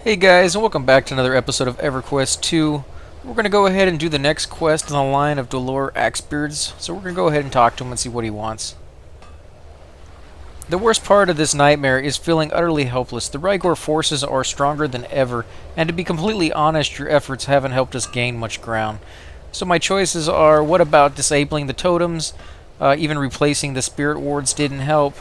Hey guys, and welcome back to another episode of EverQuest 2. We're going to go ahead and do the next quest in the line of Dolur Axebeards, so we're going to go ahead and talk to him and see what he wants. The worst part of this nightmare is feeling utterly helpless. The Rygor forces are stronger than ever, and to be completely honest, your efforts haven't helped us gain much ground. So my choices are, what about disabling the totems? Even replacing the spirit wards didn't help.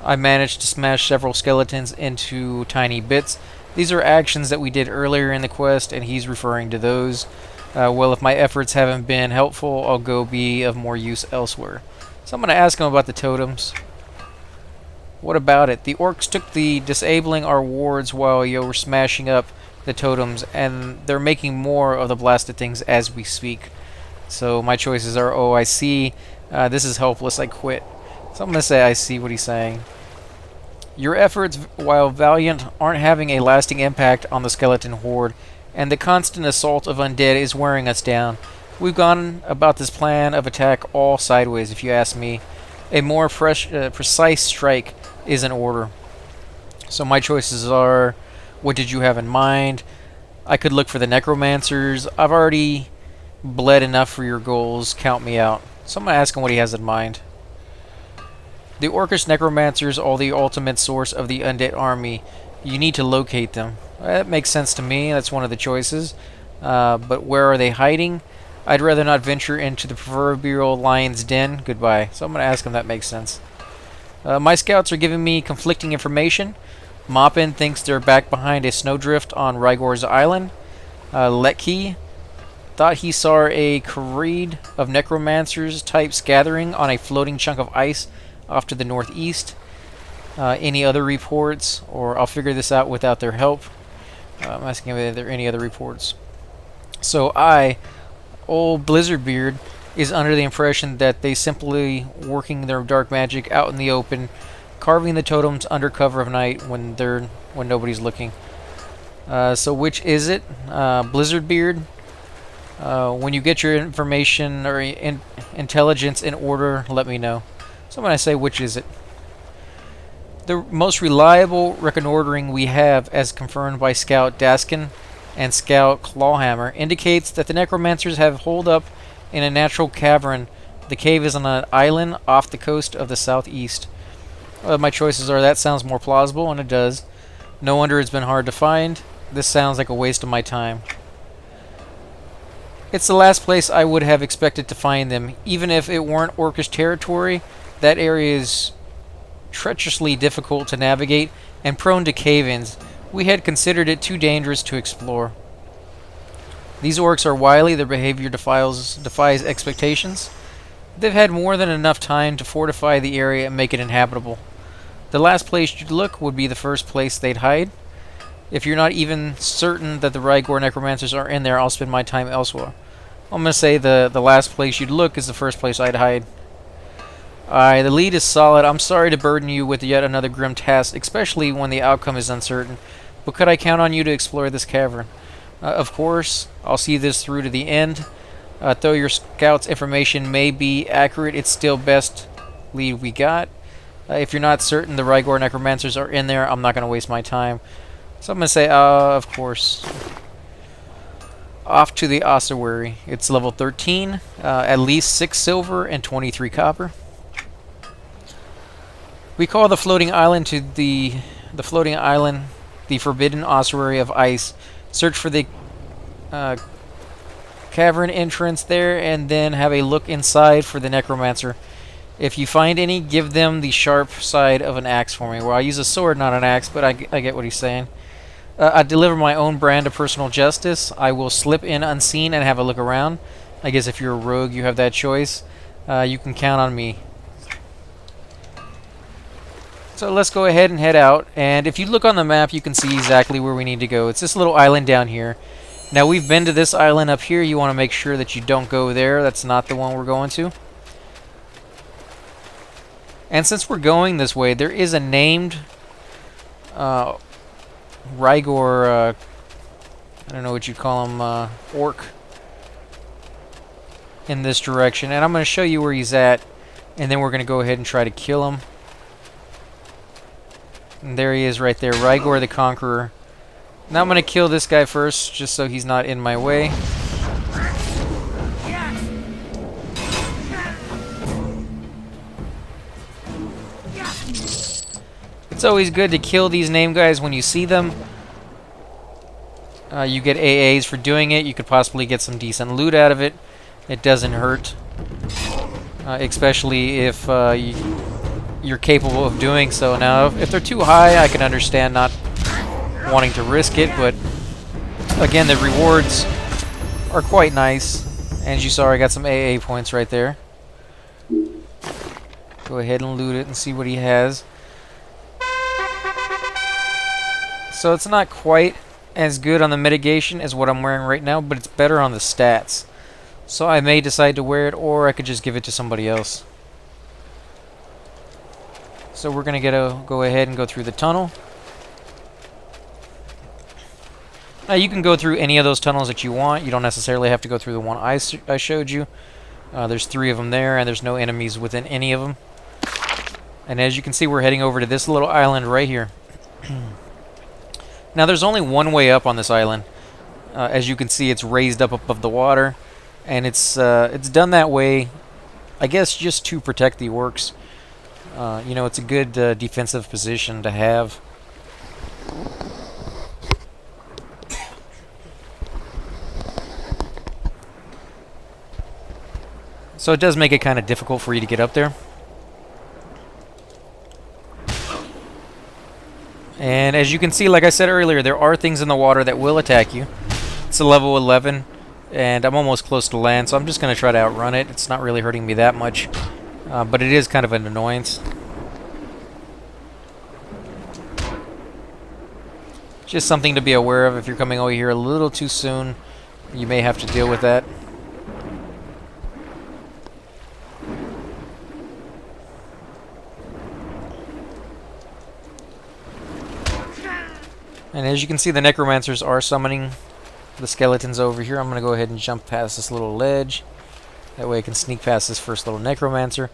I managed to smash several skeletons into tiny bits. These are actions that we did earlier in the quest, and he's referring to those. Well, if my efforts haven't been helpful, I'll go be of more use elsewhere. So I'm going to ask him about the totems. What about it? The orcs took the disabling our wards while you were smashing up the totems, and they're making more of the blasted things as we speak. So my choices are, oh, I see. This is helpless. I quit. So I'm going to say I see what he's saying. Your efforts, while valiant, aren't having a lasting impact on the skeleton horde, and the constant assault of undead is wearing us down. We've gone about this plan of attack all sideways, if you ask me. A more precise strike is in order. So my choices are, what did you have in mind? I could look for the necromancers. I've already bled enough for your goals. Count me out. So I'm going to ask him what he has in mind. The Orcish necromancers are the ultimate source of the undead army. You need to locate them. That makes sense to me. That's one of the choices. But where are they hiding? I'd rather not venture into the proverbial lion's den. Goodbye. So I'm going to ask him if that makes sense. My scouts are giving me conflicting information. Moppin thinks they're back behind a snowdrift on Rygor's island. Letki thought he saw a charade of necromancers types gathering on a floating chunk of ice off to the northeast. Any other reports, or I'll figure this out without their help. I'm asking if there are any other reports. So old Blizzardbeard, is under the impression that they simply working their dark magic out in the open, carving the totems under cover of night when nobody's looking. So which is it? Blizzardbeard. When you get your information or intelligence in order, let me know. So when I say which is it? The most reliable reconnoitering we have, as confirmed by Scout Daskin and Scout Clawhammer, indicates that the necromancers have holed up in a natural cavern. The cave is on an island off the coast of the southeast. My choices are, that sounds more plausible, and it does. No wonder it's been hard to find. This sounds like a waste of my time. It's the last place I would have expected to find them. Even if it weren't Orcish territory, that area is treacherously difficult to navigate and prone to cave-ins. We had considered it too dangerous to explore. These orcs are wily. Their behavior defies expectations. They've had more than enough time to fortify the area and make it inhabitable. The last place you'd look would be the first place they'd hide. If you're not even certain that the Rygor necromancers are in there, I'll spend my time elsewhere. I'm going to say the last place you'd look is the first place I'd hide. The lead is solid. I'm sorry to burden you with yet another grim task, especially when the outcome is uncertain. But could I count on you to explore this cavern? Of course. I'll see this through to the end. Though your scout's information may be accurate, it's still best lead we got. If you're not certain the Rygor necromancers are in there, I'm not going to waste my time. So I'm going to say, of course. Off to the Ossuary. It's level 13, at least 6 silver and 23 copper. We call the floating island the Forbidden Ossuary of Ice. Search for the cavern entrance there, and then have a look inside for the necromancer. If you find any, give them the sharp side of an axe for me. Well, I use a sword, not an axe, but I get what he's saying. I deliver my own brand of personal justice. I will slip in unseen and have a look around. I guess if you're a rogue, you have that choice. You can count on me. So let's go ahead and head out. And if you look on the map, you can see exactly where we need to go. It's this little island down here. Now, we've been to this island up here. You want to make sure that you don't go there. That's not the one we're going to. And since we're going this way, there is a named Rygor, I don't know what you call him, orc in this direction. And I'm going to show you where he's at, and then we're going to go ahead and try to kill him. And there he is right there, Rygor the Conqueror. Now I'm going to kill this guy first, just so he's not in my way. It's always good to kill these name guys when you see them. You get AAs for doing it. You could possibly get some decent loot out of it. It doesn't hurt. Especially if you're capable of doing so. Now, if they're too high, I can understand not wanting to risk it, but again, the rewards are quite nice. And as you saw, I got some AA points right there. Go ahead and loot it and see what he has. So it's not quite as good on the mitigation as what I'm wearing right now, but it's better on the stats. So I may decide to wear it, or I could just give it to somebody else. So we're going to go ahead and go through the tunnel. Now you can go through any of those tunnels that you want. You don't necessarily have to go through the one I showed you. There's 3 of them there, and there's no enemies within any of them. And as you can see, we're heading over to this little island right here. Now there's only one way up on this island. As you can see, it's raised up above the water, and it's done that way, I guess, just to protect the orcs. You know, it's a good defensive position to have. So it does make it kind of difficult for you to get up there. And as you can see, like I said earlier, there are things in the water that will attack you. It's a level 11, and I'm almost close to land, so I'm just going to try to outrun it. It's not really hurting me that much, but it is kind of an annoyance. Just something to be aware of. If you're coming over here a little too soon, you may have to deal with that. And as you can see, the necromancers are summoning the skeletons over here. I'm going to go ahead and jump past this little ledge. That way I can sneak past this first little necromancer.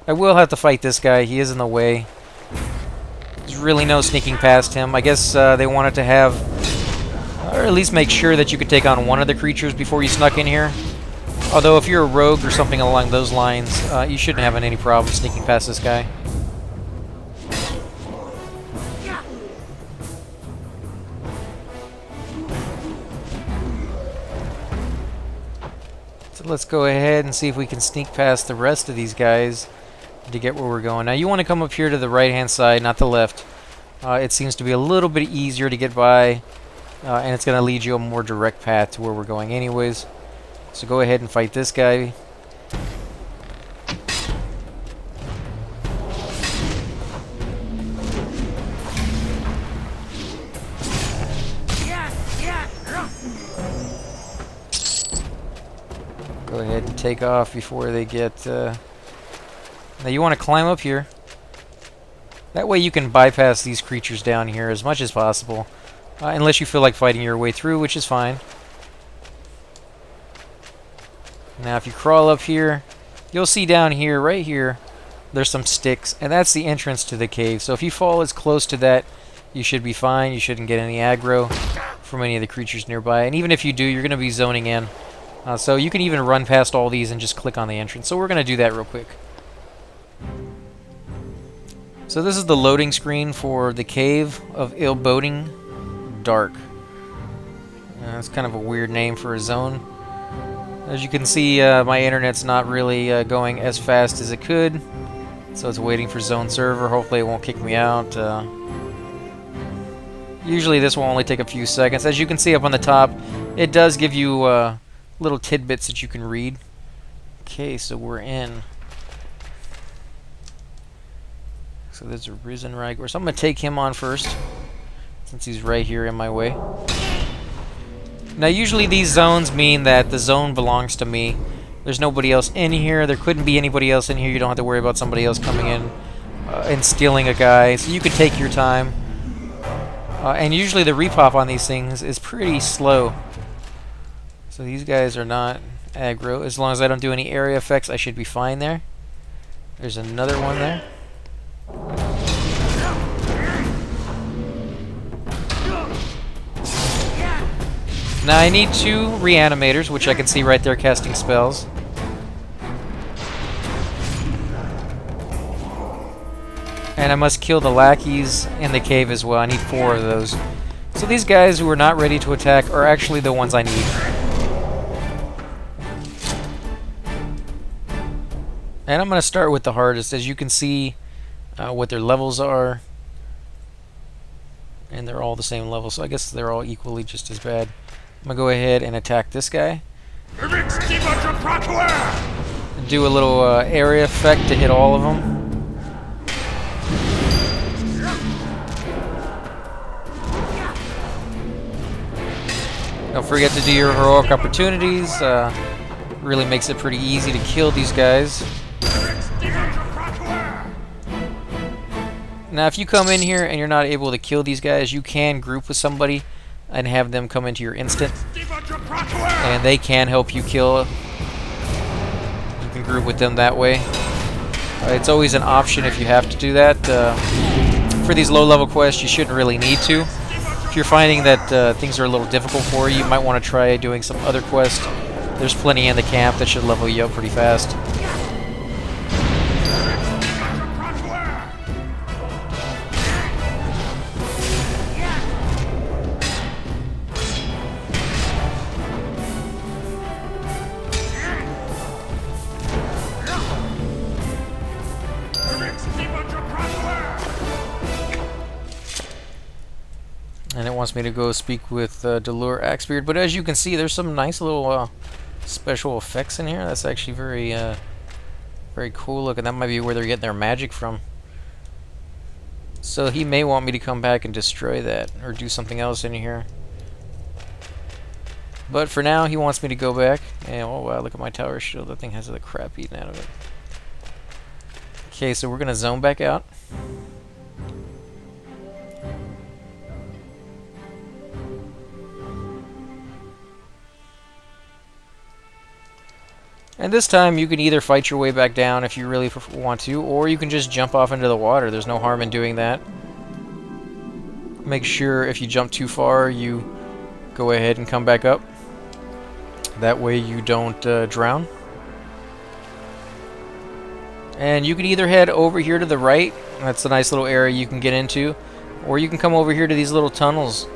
I will have to fight this guy. He is in the way. There's really no sneaking past him. I guess they wanted to have, or at least make sure that you could take on one of the creatures before you snuck in here. Although if you're a rogue or something along those lines, you shouldn't have any problem sneaking past this guy. Let's go ahead and see if we can sneak past the rest of these guys to get where we're going. Now you want to come up here to the right hand side, not the left. It seems to be a little bit easier to get by, and it's going to lead you a more direct path to where we're going anyways. So go ahead and fight this guy. Go ahead and take off before they get... Now you want to climb up here. That way you can bypass these creatures down here as much as possible. Unless you feel like fighting your way through, which is fine. Now if you crawl up here, you'll see down here, right here, there's some sticks. And that's the entrance to the cave. So if you fall as close to that, you should be fine. You shouldn't get any aggro from any of the creatures nearby. And even if you do, you're going to be zoning in. So you can even run past all these and just click on the entrance. So we're going to do that real quick. So this is the loading screen for the Cave of Ill-Boding Dark. It's kind of a weird name for a zone. As you can see, my internet's not really going as fast as it could. So it's waiting for zone server. Hopefully it won't kick me out. Usually this will only take a few seconds. As you can see up on the top, it does give you... little tidbits that you can read. Okay, so we're in. So there's a Risen Rigor. So I'm going to take him on first, since he's right here in my way. Now usually these zones mean that the zone belongs to me. There's nobody else in here. There couldn't be anybody else in here. You don't have to worry about somebody else coming in and stealing a guy. So you could take your time. And usually the repop on these things is pretty slow. So these guys are not aggro. As long as I don't do any area effects, I should be fine there. There's another one there. Now I need 2 reanimators, which I can see right there casting spells. And I must kill the lackeys in the cave as well. I need 4 of those. So these guys who are not ready to attack are actually the ones I need. And I'm going to start with the hardest. As you can see what their levels are. And they're all the same level, so I guess they're all equally just as bad. I'm going to go ahead and attack this guy. Do a little area effect to hit all of them. Don't forget to do your heroic opportunities. Really makes it pretty easy to kill these guys. Now, if you come in here and you're not able to kill these guys, you can group with somebody and have them come into your instant. And they can help you kill. You can group with them that way. It's always an option if you have to do that. For these low-level quests, you shouldn't really need to. If you're finding that things are a little difficult for you, you might want to try doing some other quests. There's plenty in the camp that should level you up pretty fast. And it wants me to go speak with Dolur Axebeard, but as you can see, there's some nice little special effects in here. That's actually very cool looking. That might be where they're getting their magic from. So he may want me to come back and destroy that, or do something else in here. But for now, he wants me to go back. And oh wow, look at my tower shield. That thing has the crap eaten out of it. Okay, so we're gonna zone back out. And this time you can either fight your way back down if you really want to, or you can just jump off into the water. There's no harm in doing that. Make sure if you jump too far, you go ahead and come back up. That way you don't drown. And you can either head over here to the right. That's a nice little area you can get into. Or you can come over here to these little tunnels.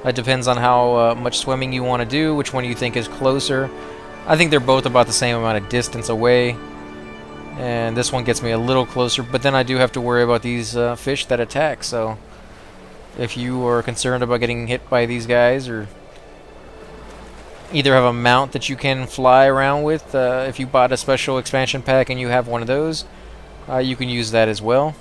It depends on how much swimming you want to do, which one you think is closer. I think they're both about the same amount of distance away. And this one gets me a little closer, but then I do have to worry about these fish that attack. So if you are concerned about getting hit by these guys, or either have a mount that you can fly around with, if you bought a special expansion pack and you have one of those, you can use that as well.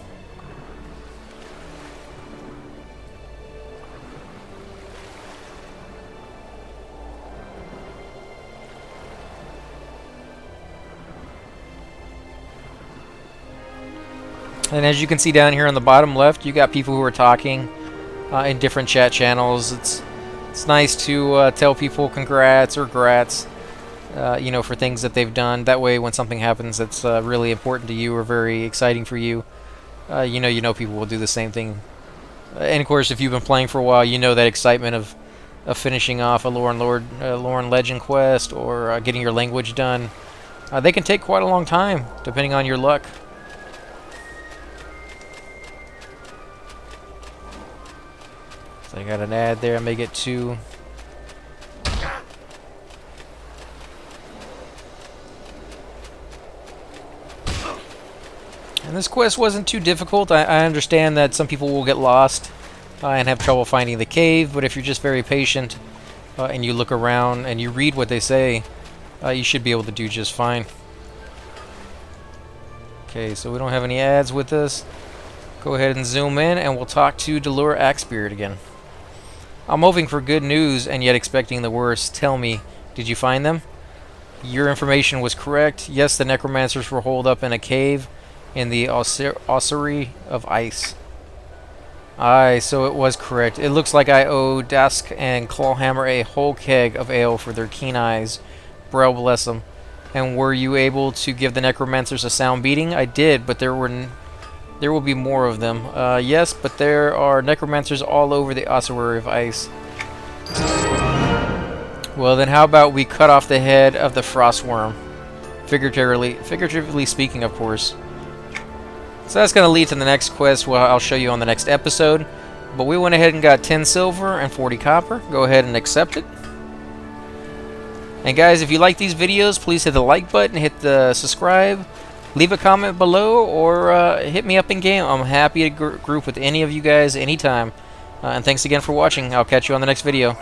And as you can see down here on the bottom left, you got people who are talking in different chat channels. It's nice to tell people congrats or grats, you know, for things that they've done. That way, when something happens that's really important to you or very exciting for you, you know people will do the same thing. And of course, if you've been playing for a while, you know that excitement of finishing off a Lorn Legend quest or getting your language done. They can take quite a long time, depending on your luck. I got an ad there. I may get 2. And this quest wasn't too difficult. I understand that some people will get lost and have trouble finding the cave, but if you're just very patient and you look around and you read what they say, you should be able to do just fine. Okay, so we don't have any ads with us. Go ahead and zoom in and we'll talk to Dolur Axebeard again. I'm hoping for good news and yet expecting the worst. Tell me, did you find them? Your information was correct. Yes, the necromancers were holed up in a cave in the Ossuary of Ice. Aye, so it was correct. It looks like I owe Dask and Clawhammer a whole keg of ale for their keen eyes. Brel bless them. And were you able to give the necromancers a sound beating? I did, but there will be more of them. Yes, but there are necromancers all over the Ossuary of Ice. Well, then how about we cut off the head of the frost worm? Figuratively speaking, of course. So that's going to lead to the next quest, well, I'll show you on the next episode. But we went ahead and got 10 silver and 40 copper. Go ahead and accept it. And guys, if you like these videos, please hit the like button, hit the subscribe, leave a comment below, or hit me up in game. I'm happy to group with any of you guys anytime. And thanks again for watching. I'll catch you on the next video.